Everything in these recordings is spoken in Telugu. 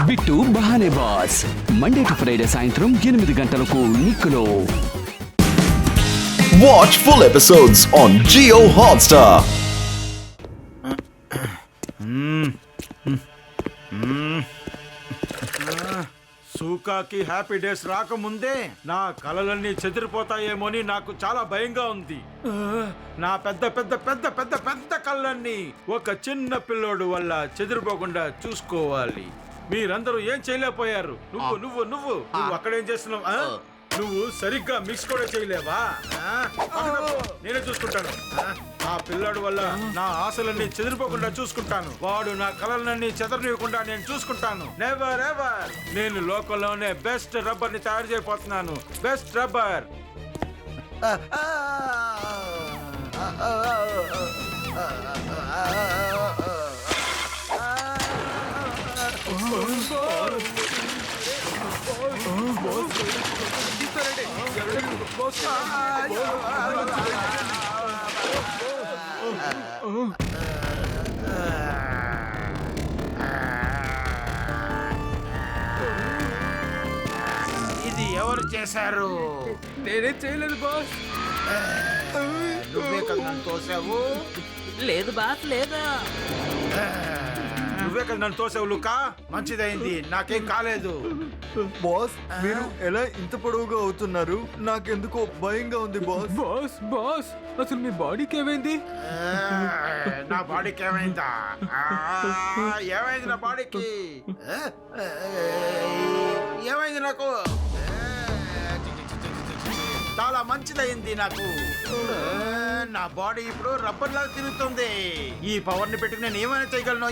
Bit Bahane boss Monday to Friday సాయంత్రం 8 గంటలకు నిక్కులో. Watch full episodes on Jio Hotstar. సూకాకి హ్యాపీ డేస్ రాకముందే నా కలలన్నీ చెదిరిపోతాయేమోని నాకు చాలా భయంగా ఉంది. నా పెద్ద పెద్ద పెద్ద పెద్ద పెద్ద కళ్ళన్నీ ఒక చిన్న పిల్లోడు వల్ల చెదిరిపోకుండా చూసుకోవాలి. మీరందరూ ఏం చేయలేకపోయారు. నువ్వు నువ్వు నువ్వు నువ్వు అక్కడేం చేస్తున్నావు? నువ్వు సరిగ్గా మిక్స్ కూడా చేయలేవా? నేనే చూసుకుంటాను. ఆ పిల్లాడు వల్ల నా ఆశలన్నీ చెదిరిపోకుండా చూసుకుంటాను. వాడు నా కలలన్నీ చెదరనివ్వకుండా నేను చూసుకుంటాను. Never ever. నేను లోకంలోనే బెస్ట్ రబ్బర్ ని తయారు చేయబోతున్నాను. Best rubber. ఇది ఎవరు చేశారు? నేనే చేయలేదు బాస్. నువ్వే కదా నన్ను తోసావు. లేదు బాస్, లేదా నువ్వే కదా నన్ను తోసావు లుకా. మంచిదైంది, నాకేం కాలేదు. బాస్, మీరు ఎలా ఇంత పొడవుగా అవుతున్నారు? నాకెందుకో భయంగా ఉంది బాస్. బాస్ బాస్ అసలు మీ బాడీకి ఏమైంది? నా బాడీకి ఏమైందా? ఏమైంది నా బాడీకి? ఏమైంది నాకు? చాలా మంచిదైంది నాకు. నా బాడీ ఇప్పుడు రబ్బర్ లాగా తిరుగుతుంది. ఈ పవర్ ని పెట్టి నేను ఏమైనా చేయగలను.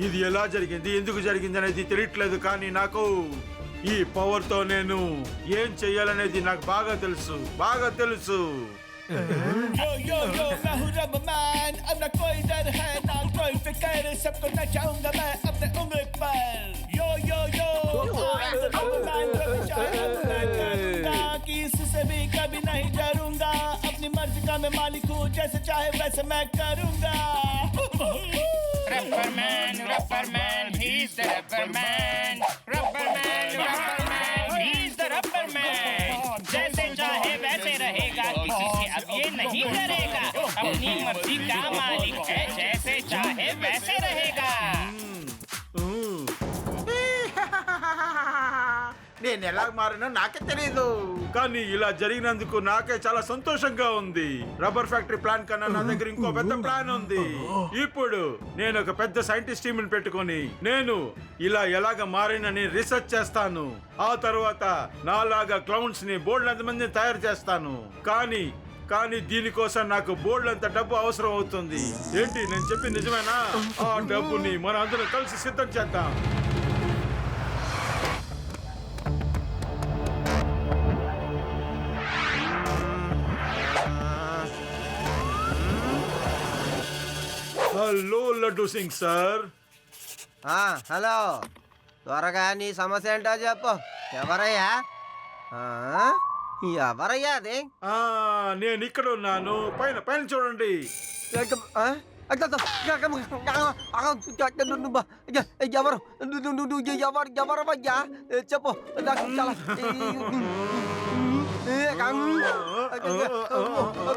ఇది ఎలా జరిగింది, ఎందుకు జరిగింది అనేది తెలియట్లేదు, కానీ నాకు ఈ పవర్ తో నేను ఏం చెయ్యాలనేది నాకు బాగా తెలుసు, బాగా తెలుసు. Yo yo yo, मैं हूँ रबरमैन, अब ना कोई डर है ना कोई फिक्र, सबको नचाऊंगा मैं अपने उंगली पर. Yo yo yo, I'm the रबरमैन, कभी चाहे अब मैं करूंगा, किसी भी कभी नहीं डरूंगा, अपनी मर्जी का मैं मालिक हूँ, जैसे चाहे वैसे मैं करूंगा. Rubberman, Rubberman, he's the Rubberman. Rubberman, Rubberman, he's the Rubberman. जैसे चाहे वैसे रहेगा, किसी से अब ये नहीं डरेगा. अपनी मर्जी का मालिक है, जैसे चाहे वैसे रहेगा. నేను ఎలా మారినో నాకే తెలియదు, కానీ ఇలా జరిగినందుకు నాకే చాలా సంతోషంగా ఉంది. రబ్బర్ ఫ్యాక్టరీ ప్లాన్ కన్నా నా దగ్గర ఇంకో పెద్ద ప్లాన్ ఉంది. ఇప్పుడు నేను ఒక పెద్ద సైంటిస్ట్ టీమ్ పెట్టుకొని నేను ఇలా ఎలాగ మారినని రీసెర్చ్ చేస్తాను. ఆ తర్వాత నాలాగా క్లౌన్స్ ని బోల్డ్ మందిని తయారు చేస్తాను. కానీ దీనికోసం నాకు బోల్డ్ అంత డబ్బు అవసరం అవుతుంది. ఏంటి నేను చెప్పి నిజమేనా? ఆ డబ్బుని మన అందరం కలిసి సిద్ధం చేద్దాం. Hello laddu Singh sir. Hello, త్వరగా నీ సమస్య ఏంటో చెప్పు. ఎవరయ్యా? ఎవరయ్యా అది? నేను ఇక్కడ ఉన్నాను. పైన పైన చూడండి. ఎవరు ఎవరయ్యా చెప్పు.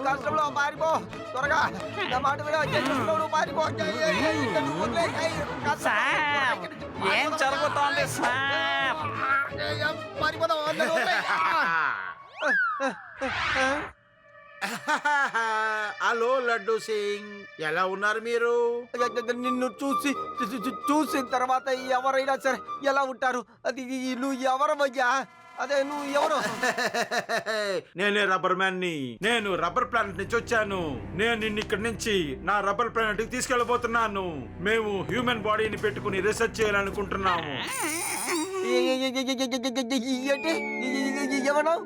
కష్టంలో పారిపో త్వరగా. నా మాట విడ పారిపో. ఏం జరుగుతోంది సార్? హలో లడ్డు సింగ్, ఎలా ఉన్నారు మీరు? నిన్ను చూసిన తర్వాత ఎవరైనా సరే ఎలా ఉంటారు? అది నువ్వు ఎవరవయ్యా? అదే నువ్వు ఎవరు? నేనే రబ్బర్ మ్యాన్ ని. నేను రబ్బర్ ప్లానెట్ నుంచి వచ్చాను. నేను నిన్ను ఇక్కడి నుంచి నా రబ్బర్ ప్లానెట్ కి తీసుకెళ్లబోతున్నాను. మేము హ్యూమన్ బాడీని పెట్టుకుని రీసెర్చ్ చేయాలనుకుంటున్నాము. ఏంటి ఏమన్నావు?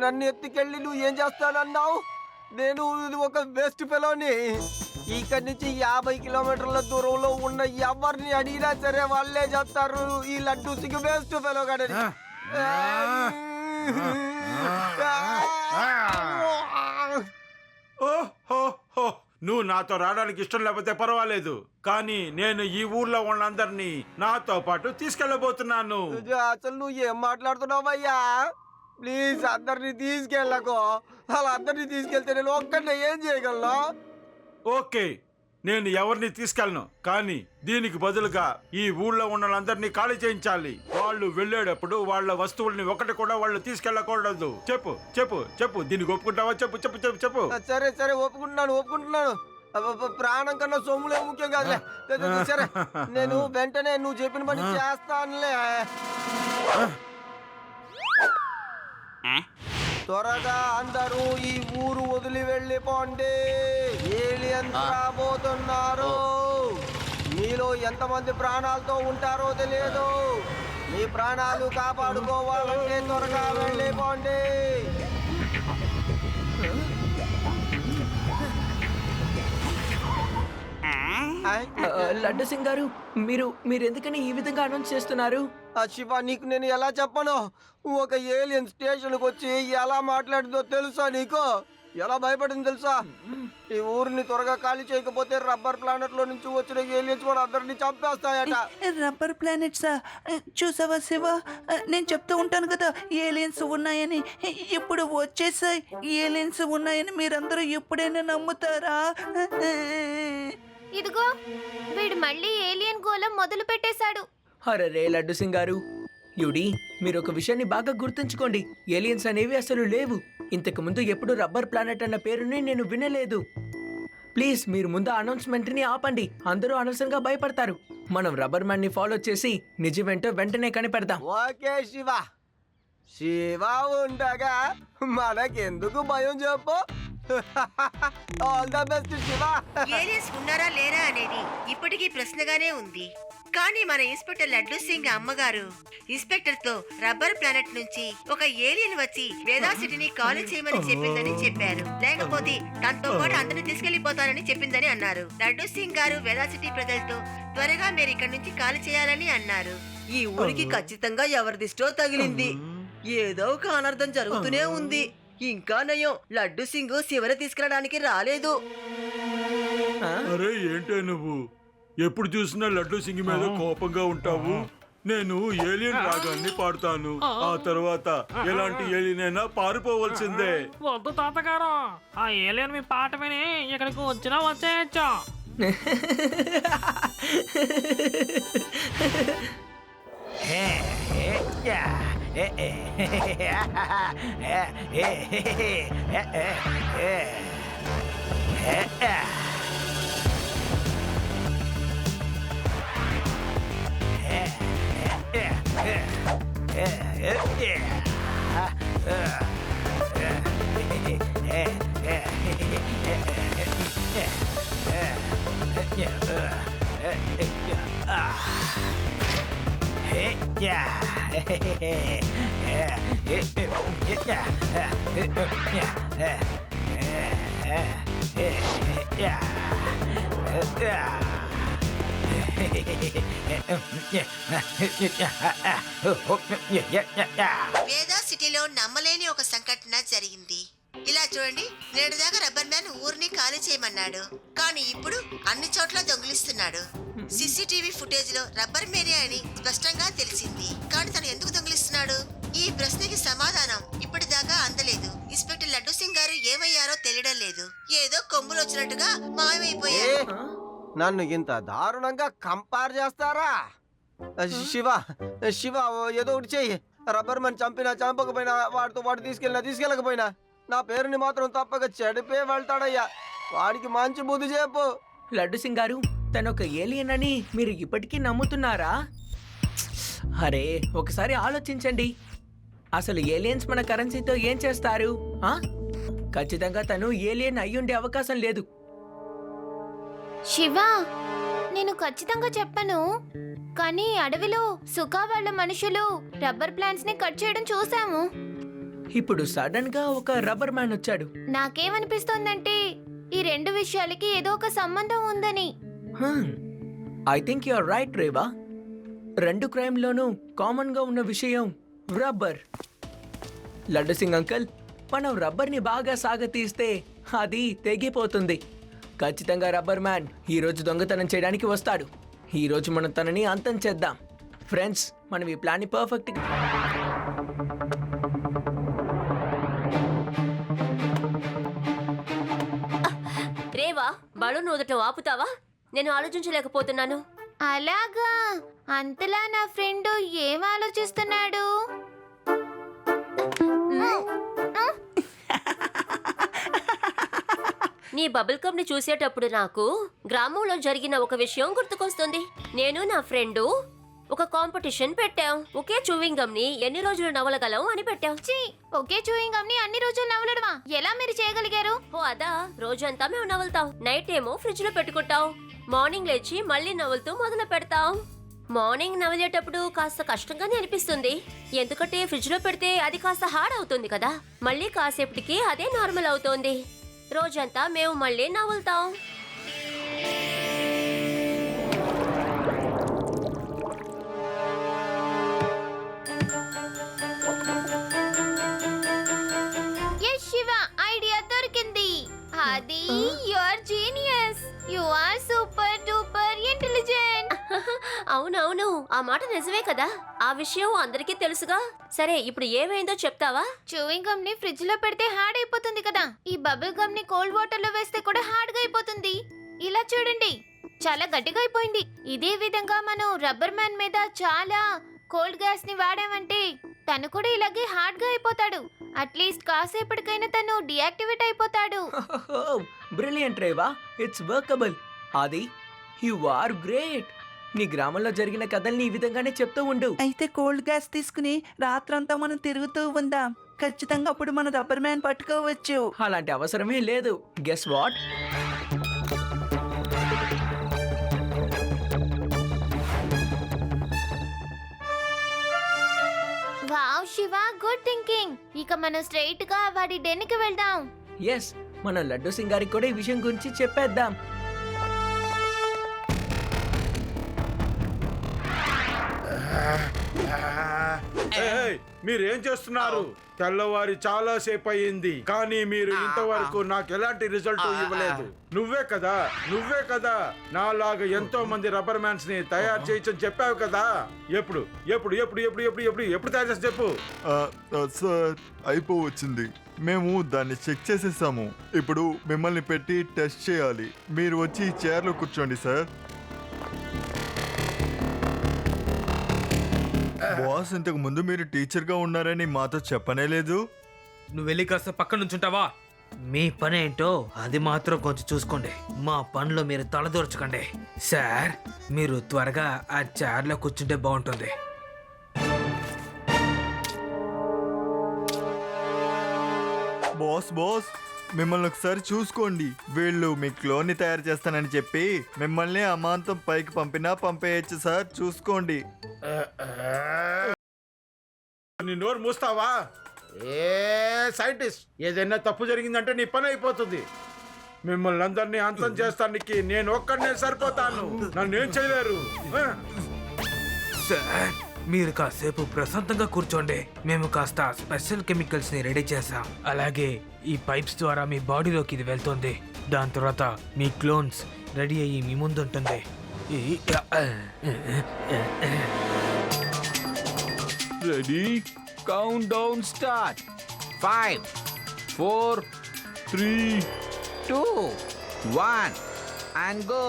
నన్ను ఎత్తుకెళ్ళి నువ్వు ఏం చేస్తానన్నావు? నేను ఒక వేస్ట్ ఫెలోని. ఇక్కడి నుంచి 50 కిలోమీటర్ల దూరంలో ఉన్న ఎవరిని అడిగినా సరే వాళ్ళే చెప్తారు ఈ లడ్డు సింగ్ వేస్ట్ ఫెలో కాడని. నువ్వు నాతో రావడానికి ఇష్టం లేకపోతే పర్వాలేదు, కానీ నేను ఈ ఊర్లో వాళ్ళందరినీ నాతో పాటు తీసుకెళ్ళబోతున్నాను. అసలు నువ్వు ఏం మాట్లాడుతున్నావయ్యా? ప్లీజ్ అందరినీ తీసుకెళ్ళకో. అలా అందరినీ తీసుకెళ్తే నేను ఒక్కడినే ఏం చేయగలను? ఓకే, నేను ఎవరిని తీసుకెళ్ళను, కానీ దీనికి బదులుగా ఈ ఊళ్ళో ఉన్న వాళ్ళందరినీ ఖాళీ చేయించాలి. వాళ్ళు వెళ్ళేటప్పుడు వాళ్ళ వస్తువుల్ని ఒకటి కూడా వాళ్ళు తీసుకెళ్ళకూడదు. చెప్పు చెప్పు చెప్పు, దీనికి ఒప్పుకుంటావా? చెప్పు చెప్పు చెప్పు చెప్పు. సరే సరే, ఒప్పుకుంటున్నాను. ప్రాణం కన్నా సొమ్ములే ముఖ్యం కాదులే. సరే, నేను వెంటనే నువ్వు చెప్పిన పని చేస్తానులే. త్వరగా అందరూ ఈ ఊరు వదిలి వెళ్ళిపోండి. ఏలియన్స్ రాబోతున్నారు. మీలో ఎంతమంది ప్రాణాలతో ఉంటారో తెలియదు. మీ ప్రాణాలు కాపాడుకోవాలంటే త్వరగా వెళ్ళిపోండి. లడ్డు సింగ్ గారు, మీరు ఎందుకని ఈ విధంగా అనౌన్స్ చేస్తున్నారు? శివ, నీకు నేను ఎలా చెప్పను? ఒక ఏలియన్ స్టేషన్కి వచ్చి ఎలా మాట్లాడిందో తెలుసా నీకు? ఎలా భయపడింది తెలుసా? ఈ ఊరిని త్వరగా ఖాళీ చేయకపోతే రబ్బర్ ప్లానెట్ లో నుంచి వచ్చిన ఏలియన్స్ కూడా అందరినీ చంపేస్తాయట. రబ్బర్ ప్లానెట్సా? చూసావా శివ, నేను చెప్తూ ఉంటాను కదా ఏలియన్స్ ఉన్నాయని. ఇప్పుడు వచ్చేసాయి. ఏలియన్స్ ఉన్నాయని మీరందరూ ఎప్పుడైనా నమ్ముతారా? ఇదిగో వీడు మళ్ళీ ఏలియన్ గోళం మొదలు పెట్టేశాడు. అరే లడ్డు సింగ్ గారు, యుడి, మీరు ఒక విషయాన్ని బాగా గుర్తుంచుకోండి. ఏలియన్స్ అనేవి అసలు లేవు. ఇంతకు ముందు ఎప్పుడు రబ్బర్ ప్లానెట్ అన్న పేరుని నేను వినలేదు. ప్లీజ్ మీరు ముందు అనౌన్స్మెంట్ని ఆపండి. అందరూ అనవసరంగా భయపడతారు. మనం రబ్బర్ మ్యాన్ ని ఫాలో చేసి నిజమేంటో వెంటనే కనిపెడదాం. ఓకే శివ. శివ ఉండగా మనకెందుకు భయం చెప్పు? All the best Shiva. Aliens ఉన్నారా లేరా అనేది ఇప్పటికీ ప్రశ్నగానే ఉంది. కానీ మన ఇన్స్పెక్టర్ లడ్డు సింగ్ అమ్మగారు ఇన్స్పెక్టర్ తో రబ్బర్ ప్లానెట్ నుంచి ఒక ఏలియన్ వచ్చి వేదా సిటీని ఖాళీ చేయమని చెప్పిందని చెప్పారు. లేకపోతే తనతో పాటు అందరిని తీసుకెళ్లిపోతానని చెప్పిందని అన్నారు. లడ్డు సింగ్ గారు వేదా సిటీ ప్రజలతో త్వరగా మీరు ఇక్కడ నుంచి ఖాళీ చేయాలని అన్నారు. ఈ ఊరికి ఖచ్చితంగా ఎవరి దిష్టో తగిలింది. ఏదో ఒక అనర్థం జరుగుతూనే ఉంది. ఇంకా నయం, లడ్డు సింగ్ శివని తీసుకెళ్ళడానికి రాలేదు. అరే ఏంటే నువ్వు ఎప్పుడు చూసినా లడ్డు సింగ్ మీద కోపంగా ఉంటావు? నేను ఏలియన్ రాగాన్ని పాడుతాను. ఆ తర్వాత ఎలాంటి ఏలియన్ అయినా పారిపోవలసిందే. వద్దు తాతగారు, ఆ ఏలియన్ మీ పాట విని ఇక్కడికి వచ్చినా వచ్చేయచ్చు. వేదా సిటీలో నమ్మలేని ఒక సంఘటన జరిగింది. ఇలా చూడండి, నేడుదాకా రబ్బర్ మ్యాన్ ఊరిని ఖాళీ చేయమన్నాడు, కానీ ఇప్పుడు అన్ని చోట్ల దొంగిలిస్తున్నాడు. సీసీటీవీ ఫుటేజ్ లో రబ్బర్ మేనియా అని స్పష్టంగా తెలిసింది. కానీ తను ఎందుకు దొంగిలిస్తున్నాడు? ఈ ప్రశ్నకి సమాధానం ఇప్పటిదాకా అందలేదు. ఇన్స్పెక్టర్ లడ్డు సింగ్ గారు ఏమయ్యారో తెలియడం లేదు. ఏదో కొమ్ములు వచ్చినట్టుగా మాయమైపోయారు. నన్ను ఇంత దారుణంగా కంపేర్ చేస్తారా? శివ శివ, ఏదో ఒకటి చెయ్యి. రబ్బర్ మ్యాన్ చంపినా చంపకపోయినా, వాడితో వాడు తీసుకెళ్ళకపోయినా నా పేరుని మాత్రం తప్పక చెడిపే వెళ్తాడయ్యా. వాడికి మంచి బుద్ధి చెప్పు. లడ్డు సింగ్ గారు, తను ఒక ఏలియన్ అని మీరు ఇప్పటికీ నమ్ముతున్నారా? అరే ఒకసారి ఆలోచించండి. అసలు ఏలియన్స్ మన కరెన్సీతో ఏం చేస్తారు? ఖచ్చితంగా తను ఏలియన్ అయ్యుండే అవకాశం లేదు. శివ, నేను ఖచ్చితంగా చెప్పను, కానీ అడవిలో సుఖా వాళ్ళ మనుషులు రబ్బర్ ప్లాంట్స్ ని కట్ చేయడం చూసాము. ఇప్పుడు సడన్ గా ఒక రబ్బర్ మ్యాన్ వచ్చాడు. నాకేమనిపిస్తోందంటే ఈ రెండు విషయాలకి ఏదో ఒక సంబంధం ఉందని. I think you are right Reva. రెండు క్రైమ్ లోనూ కామన్ గా ఉన్న విషయం రబ్బర్. లడ్డు సింగ్ అంకల్, మనం రబ్బర్ ని బాగా సాగతీస్తే అది తెగిపోతుంది. ఖచ్చితంగా రబ్బర్ మ్యాన్ ఈ రోజు దొంగతనం చేయడానికి వస్తాడు. ఈ రోజు మనం తనని అంతం చేద్దాం. ఫ్రెండ్స్, మనం ఈ ప్లాన్ ని పర్ఫెక్ట్ రేవా, బలూన్ ఊదటం ఆపుతావా? నేను ఆలోచించలేకపోతున్నాను. అలాగా, అంతలా నా ఫ్రెండ్ ఏం ఆలోచిస్తున్నాడు? నీ బబుల్ కప్ ని చూసేటప్పుడు నాకు గ్రామంలో జరిగిన ఒక విషయం గుర్తుకొస్తుంది. నేను నా ఫ్రెండు ఒక కాంపిటీషన్ పెట్టాం. ఒకే చూవింగ్ గమ్ ని ఎన్ని రోజులు నవలగలం అని పెట్టాం. ఒకే చూయింగ్ గమ్ ని అన్ని రోజులు నవలడమా? ఎలా మీరు చేయగలిగారు? ఓ అదా, రోజంతా మేము నవలుతాం. నైట్ ఏమో ఫ్రిడ్జ్ లో పెట్టుకుంటాం. మార్నింగ్ లేచి మళ్ళీ నవలుతూ మొదలు పెడతాం. మార్నింగ్ నవలేటప్పుడు కాస్త కష్టంగానే అనిపిస్తుంది, ఎందుకంటే ఫ్రిడ్జ్ లో పెడితే అది కాస్త హార్డ్ అవుతుంది కదా. మళ్ళీ కాసేపటికి అదే నార్మల్ అవుతోంది. రోజంతా మేము మళ్ళీ నవ్వులుతాం. ఎస్ శివ, ఐడియా దొరికింది. అది you are genius. You are super duper intelligent. అవునవును, ఆ మాట నిజమే కదా. ఆ విషయం అందరికీ తెలుసుగా. సరే, ఇప్పుడు ఏమైందో చెప్తావా? చూయింగ్ గమ్ ని ఫ్రిడ్జ్ లో పెడితే హార్డ్ అయిపోతుంది కదా. ఈ బబుల్ గమ్ ని కోల్డ్ వాటర్ లో వేస్తే కూడా హార్డ్ గా అయిపోతుంది. ఇలా చూడండి, చాలా గట్టిగా అయిపోయింది. ఇదే విధంగా మనం రబ్బర్ మ్యాన్ మీద చాలా కోల్డ్ గ్యాస్ ని వాడామంటే తను కూడా ఇలాగే హార్డ్ గా అయిపోతాడు. అట్లీస్ట్ కాసేపటికైనా తను డియాక్టివేట్ అయిపోతాడు. Brilliant Reva, it's workable. Adi, you are great. నీ గ్రామంలో జరిగిన కథల్ని ఈ విధంగానే చెప్తూ ఉండు. అయితే కోల్డ్ గ్యాస్ తీసుకుని రాత్రంతా మనం తిరుగుతూ ఉందాం. ఖచ్చితంగా అప్పుడు మన రబ్బర్ మ్యాన్ పట్టుకోవచ్చు. అలాంటి అవసరమే లేదు. Guess what? Wow Shiva, good thinking. ఇక మనం స్ట్రైట్ గా వాడి డెన్కి వెళ్దాం. ఎస్, మన లడ్డు సింగారికి కూడా ఈ విషయం గురించి చెప్పేద్దాం. ఏయ్, మీరేం చేస్తున్నారు? తెల్లవారి చాలా సేపు అయ్యింది, కానీ మీరు ఇంతవరకు నాకు ఎలాంటి రిజల్ట్ ఇవ్వలేదు. నువ్వే కదా నాలాగా ఎంతో మంది రబ్బర్ మ్యాన్స్ ని తయారు చేయొచ్చని చెప్పావు కదా. ఎప్పుడు ఎప్పుడు ఎప్పుడు ఎప్పుడు ఎప్పుడు ఎప్పుడు ఎప్పుడు తయారు చేసి చెప్పు. సార్, అయిపోవచ్చింది. మేము దాన్ని చెక్ చేసేసాము. ఇప్పుడు మిమ్మల్ని పెట్టి టెస్ట్ చేయాలి. మీరు వచ్చి ఈ చైర్లో కూర్చోండి సార్. బాస్, ఇంతకు ముందు మీరు టీచర్గా ఉన్నారని మాతో చెప్పనే లేదు. నువ్వు వెళ్ళి కాస్త పక్కన నుంచుంటావా? మీ పని ఏంటో అది మాత్రం కొంచెం చూసుకోండి. మా పనిలో మీరు తలదూర్చకండి. సార్, మీరు త్వరగా ఆ చైర్లో కూర్చుంటే బాగుంటుంది. బాస్, మిమ్మల్ని ఒకసారి చూసుకోండి. వీళ్ళు మీ క్లోన్ని తయారు చేస్తానని చెప్పి మిమ్మల్ని అమాంతం పైకి పంపేయచ్చు సార్. చూసుకోండి. నీ నోరు మూస్తావా? ఏ సైంటిస్ట్, ఏదైనా తప్పు జరిగిందంటే నీ పని అయిపోతుంది. మిమ్మల్ని అందరినీ అంతం చేస్తానికి నేను ఒక్కడనే సరిపోతాను. నన్ను ఏం చేయలేరు. సార్, మీరు కాసేపు ప్రశాంతంగా కూర్చోండి. మేము కాస్త స్పెషల్ కెమికల్స్ ని రెడీ చేసాం. అలాగే ఈ పైప్స్ ద్వారా మీ బాడీలోకి ఇది వెళ్తుంది. దాని తర్వాత మీ క్లోన్స్ రెడీ అయ్యి మీ ముందు ఉంటుంది. Ready, count down start. 5 4 3 2 1 and go.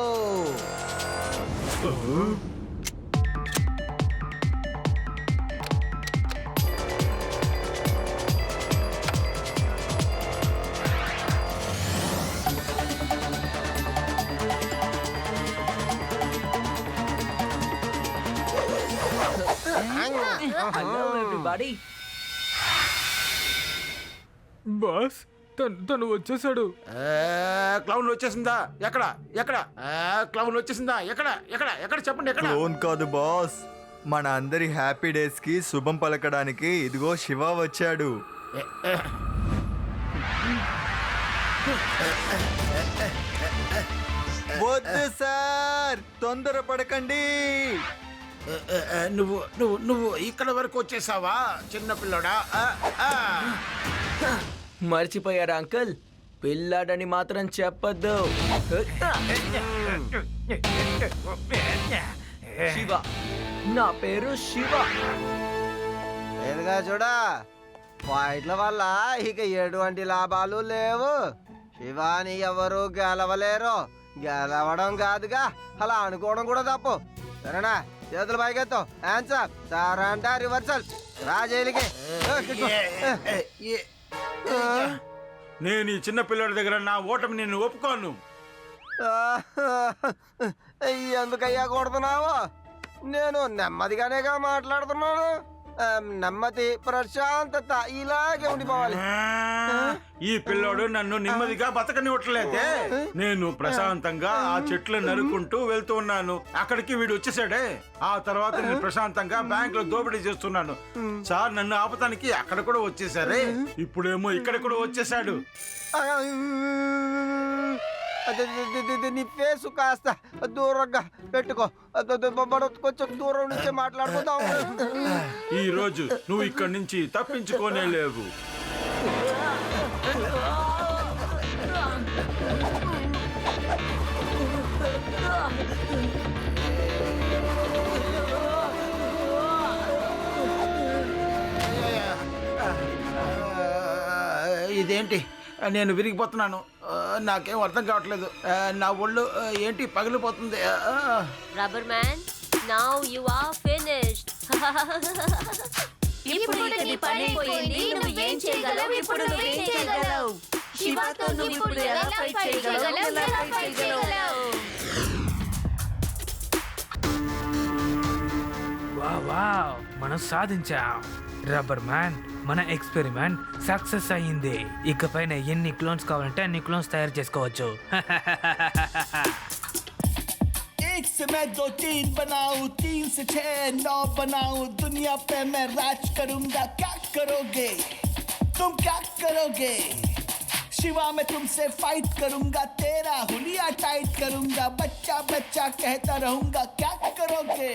Hello everybody. Boss, తను వచ్చేసాడు. క్లౌన్ వచ్చేసిందా? ఎక్కడ ఎక్కడ క్లౌన్ వచ్చేసిందా? ఎక్కడ ఎక్కడ ఎక్కడ చెప్పండి. ఎక్కడ? క్లోన్ కాదు బాస్, మన అందరి హ్యాపీ డేస్ కి శుభం పలకడానికి ఇదిగో శివ వచ్చాడు. వద్దు సార్, తొందరపడకండి. నువ్వు నువ్వు నువ్వు ఇక్కడ వరకు వచ్చేసావా చిన్నపిల్లడా? మర్చిపోయారా అంకుల్? పిల్లాడని మాత్రం చెప్పొద్దు. శివ, నా పేరు శివ. ఎదుగా చూడా, ఫైట్ల వల్ల ఇక ఎటువంటి లాభాలు లేవు. శివాని ఎవరు గెలవలేరు. గెలవడం కాదుగా, అలా అనుకోవడం కూడా తప్పు. సరేనా? చేతులు పైకెత్తు. Answer సారంట reversal. రాజేలికి నేను ఈ చిన్న పిల్లడి దగ్గర నా ఓటమి నేను ఒప్పుకోను. ఎందుకయ్యా కొడుతున్నావు? నేను నెమ్మదిగానేగా మాట్లాడుతున్నాను. నెమ్మది, ప్రశాంతత ఇలాగే ఉండిపోవాలి. ఈ పిల్లోడు నన్ను నెమ్మదిగా బతకనివ్వట్లేదే. నేను ప్రశాంతంగా ఆ చెట్లు నరుకుంటూ వెళ్తూ ఉన్నాను. అక్కడికి వీడు వచ్చేసాడే. ఆ తర్వాత నేను ప్రశాంతంగా బ్యాంక్ లో దోపిడీ చేస్తున్నాను. సార్ నన్ను ఆపటానికి అక్కడ కూడా వచ్చేసారే. ఇప్పుడేమో ఇక్కడ కూడా వచ్చేసాడు. నీ ఫేసు కాస్త దూరంగా పెట్టుకో. కొంచెం దూరం నుంచి మాట్లాడుకుందాం. ఈ రోజు నువ్వు ఇక్కడి నుంచి తప్పించుకోనే లేవు. ఇదేంటి, నేను విరిగిపోతున్నాను. నాకేం అర్థం కావట్లేదు. నా ఒళ్ళు ఏంటి పగిలిపోతుంది. Rubber man, now you are finished. ఇప్పుడు నీ పని అయిపోయింది. నువ్వు ఏం చేయగలవు? ఇప్పుడు నువ్వు ఏం చేయగలవు? శివతో నువ్వు ఇప్పుడు ఎలా ఫైట్ చేయగలవు? వావ్, మనం సాధించాం. రబ్బర్ మ్యాన్, మన ఎక్స్పెరిమెంట్ సక్సెస్ అయ్యింది. ఇకపైన ఎన్ని క్లోన్స్ కావాలంటే అన్ని క్లోన్స్ తయారు చేసుకోవచ్చు. एक से मैं 2 3 बनाऊं, 3 से 6 9 बनाऊं. दुनिया पे मैं राज करूंगा. क्या करोगे तुम? क्या करोगे? शिवा मैं तुमसे फाइट करूंगा. तेरा हुलिया टाइट करूंगा. बच्चा बच्चा कहता रहूंगा. क्या करोगे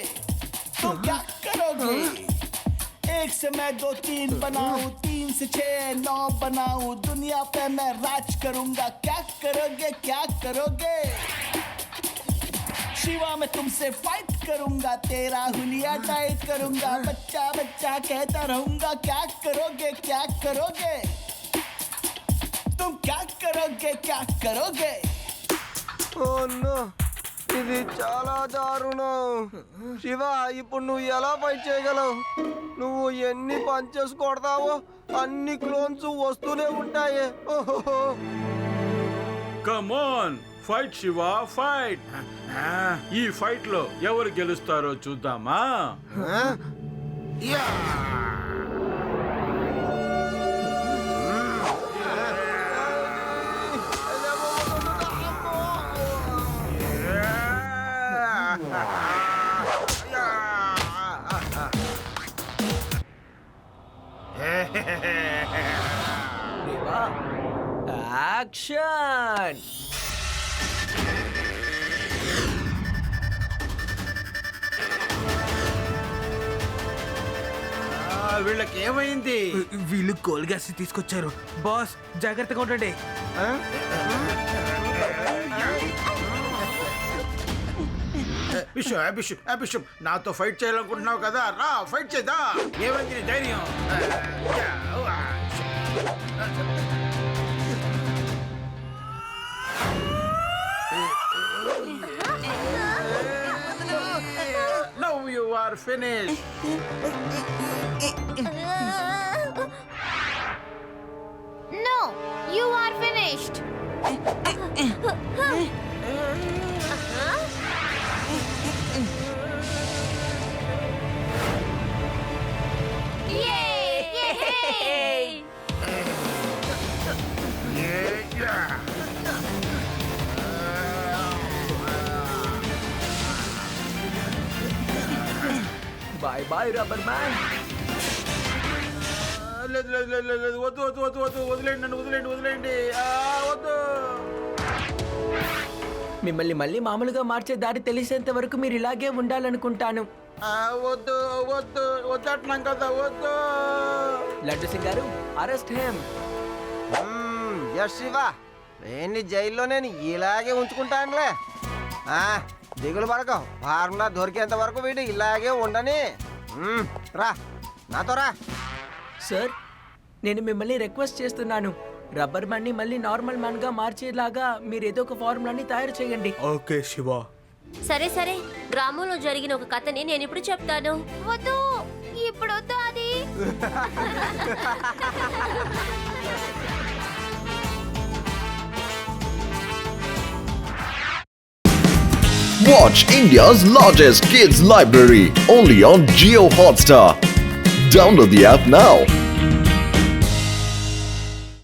तुम? क्या करोगे? 1 से मैं 2 3 बनाऊं, 3 से 6 9 बनाऊं. दुनिया पे मैं राज करूंगा. क्या करोगे? क्या करोगे? शिवा मैं तुमसे फाइट करूंगा. तेरा हुलिया टाइट करूंगा. बच्चा बच्चा कहता रहूंगा. क्या करोगे? क्या करोगे तुम? क्या करोगे? क्या करोगे? ఓ నో, ఇది చాలా దారుణం. శివ, ఇప్పుడు నువ్వు ఎలా ఫైట్ చేయగలవు? నువ్వు ఎన్ని పంచెస్ కొడతావో అన్ని క్లోన్స్ వస్తూనే ఉంటాయి. ఓహో, come on, fight Shiva, fight. ఈ ఫైట్ లో ఎవరు గెలుస్తారో చూద్దామా? యాక్షన్! వీళ్ళకి ఏమైంది? వీళ్ళు కోల్ గ్యాస్ తీసుకొచ్చారు. బాస్, జాగ్రత్తగా ఉండండి. బిషప్ నాతో ఫైట్ చేయాలనుకుంటున్నావు కదా, రా ఫైట్ చేద్దా. ఏమైంది నీ ధైర్యం? Now you are finished. No, you are finished. Yay! Bye bye rubber man. లేదు లేదు లేదు లేదు, వద్దు వద్దు వద్దు వద్దు, వదిలేండి నన్ను, వదిలేండి వదిలేండి, వద్దు. మిమ్మల్ని మళ్ళీ మామూలుగా మార్చే దారి తెలిసేంత వరకు మీరు ఇలాగే ఉండాలనుకుంటాను. వద్దు వద్దు వద్దంటున్నాం కదా, వద్దు. లడ్డు సింగ్ గారు, అరెస్ట్ హిమ్. ఎస్ శివ, ఏంటి జైల్లో నేను ఇలాగే ఉంచుకుంటానులే. దిగులు పడకం, ఫార్ములా దొరికేంత వరకు వీడు ఇలాగే ఉండని. రా నాతో రా. సార్, నేను మిమ్మల్ని రిక్వెస్ట్ చేస్తున్నాను, రబ్బర్ మ్యాన్ని మళ్ళీ నార్మల్ మ్యాన్ గా మార్చేలాగా మీరు ఏదో ఒక ఫార్ములాని తయారు చేయండి. ఓకే శివ. సరే సరే, గ్రామంలో జరిగిన ఒక కథని నేను ఇప్పుడు చెప్తాను. వద్దు, ఇప్పుడు వద్దు అది. Watch India's largest kids library only on Jio Hotstar. Download the app now.